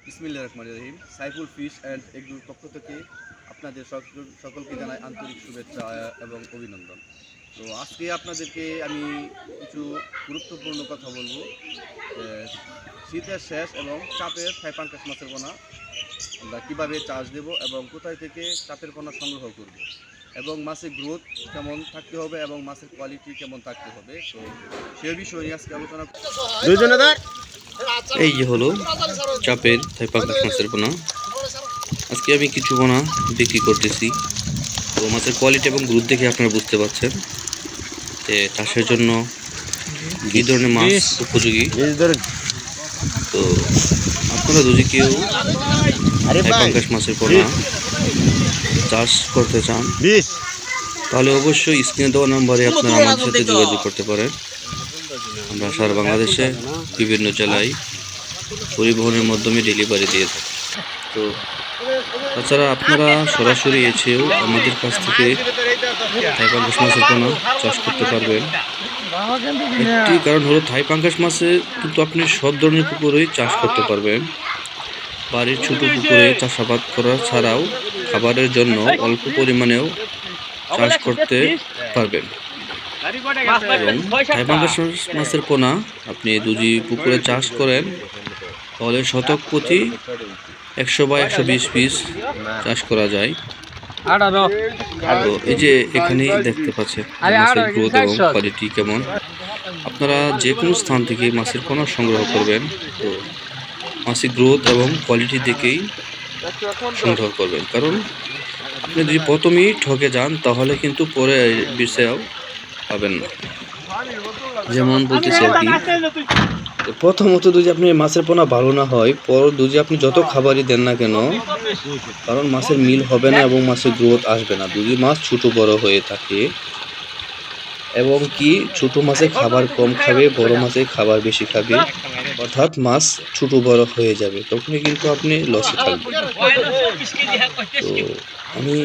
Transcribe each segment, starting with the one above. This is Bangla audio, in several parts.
বিসমিল্লাহির রহমানির রহিম। সাইফুল ফিশ অ্যান্ড এগরোর পক্ষ থেকে আপনাদের সকলকে জানাই আন্তরিক শুভেচ্ছা এবং অভিনন্দন। তো আজকে আপনাদেরকে আমি কিছু গুরুত্বপূর্ণ কথা বলবো। শীতের শেষ এবং চাপের থাই পাঙ্গাস মাছের পোনা আমরা কীভাবে চাষ দেব এবং কোথায় থেকে চাপের পোনা সংগ্রহ করব এবং মাছের গ্রোথ কেমন থাকতে হবে এবং মাছের কোয়ালিটি কেমন থাকতে হবে। তো সে বিষয় নিয়ে আজকে আলোচনা এই যে হলো চাপের থাই পাঙ্গাস মাছের পোনা। আজকে আমি কিছু পোনা বিক্রি করতেছি। তো মাছের কোয়ালিটি এবং গ্রোথ দেখে আপনারা বুঝতে পারছেন যে চাষের জন্য কী ধরনের মাছ উপযোগী। তো আপনারা যদি কেউ থাই পাঙ্গাস মাছের পোনা চাষ করতে চান তাহলে অবশ্যই স্ক্রিনে দেওয়া নাম্বারে আপনারা আমাদের সাথে যোগাযোগ করতে পারেন। আমরা সারা বাংলাদেশে বিভিন্ন জেলায় পরিবহনের মাধ্যমে ডেলিভারি দিয়ে থাকি। তো তাছাড়া আপনারা সরাসরি এসেও আমাদের কাছ থেকে থাই পাঙ্গাস মাছের পোনা চাষ করতে পারবেন। একটি কারণ হলো থাই পাঙ্গাস মাছের কিন্তু আপনি সব ধরনের পুকুরেই চাষ করতে পারবেন। বাড়ির ছোট পুকুরে চাষাবাদ করা ছাড়াও খাবারের জন্য অল্প পরিমাণেও চাষ করতে পারবেন। এবং থাই পাঙ্গাস মাছের পোনা আপনি যদি পুকুরে চাষ করেন তাহলে শতক প্রতি 100 বা 120 পিস চাষ করা যায়। তো এই যে এখানেই দেখতে পাচ্ছেন মাছের গ্রোথ এবং কোয়ালিটি কেমন। আপনারা যে কোনো স্থান থেকে মাছের পোনা সংগ্রহ করবেন, তো মাছের গ্রোথ এবং কোয়ালিটি দেখেই সংগ্রহ করবেন। কারণ আপনি যদি প্রথমেই ঠকে যান তাহলে কিন্তু পরে বিষয়েও পাবেন না। যেমন বলতেছি আর কি, প্রথমত যদি আপনি মাছের পোনা ভালো না হয়, পর যদি আপনি যত খাবারই দেন না কেন, কারণ মাছের মিল হবে না এবং মাছের গ্রোথ আসবে না যদি মাছ ছোটো বড় হয়ে থাকে। এবং কি ছোট মাছে খাবার কম খাবে, বড় মাছে খাবার বেশি খাবে, অর্থাৎ মাছ ছোট বড় হয়ে যাবে, তখনই কিন্তু আপনি লসে থাকবেন। তো আমি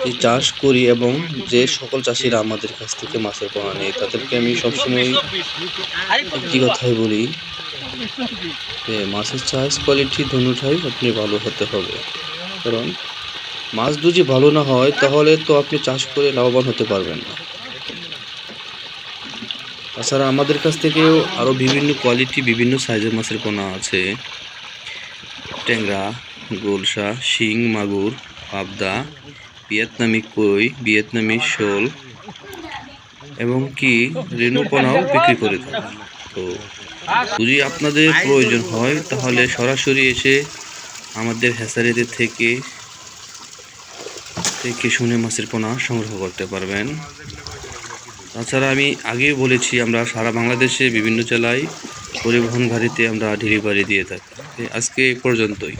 যে চাষ করি এবং যে সকল চাষিরা আমাদের কাছ থেকে মাছের পোনা নেয় তাদেরকে আমি সবসময় একটি কথাই বলি যে মাছের চাষ কোয়ালিটি দুটোটাই আপনি ভালো হতে হবে। কারণ মাছ যদি ভালো না হয় তাহলে তো আপনি চাষ করে লাভবান হতে পারবেন না। তাছাড়া আমাদের কাছ থেকেও আরও বিভিন্ন কোয়ালিটি বিভিন্ন সাইজের মাছের পোনা আছে। ট্যাংরা, গোলসা, শিং, মাগুর, পাবদা, ভিয়েতনামি কই, ভিয়েতনামি শোল এবং কি রেনু পোনাও বিক্রি করে থাকে। তো যদি আপনাদের প্রয়োজন হয় তাহলে সরাসরি এসে আমাদের হ্যাচারিদের থেকে শুনে মাছের পোনা সংগ্রহ করতে পারবেন। তাছাড়া আমি আগেই বলেছি আমরা সারা বাংলাদেশে বিভিন্ন জেলায় পরিবহন গাড়িতে আমরা ডেলিভারি দিয়ে থাকি। আজকে এই পর্যন্তই।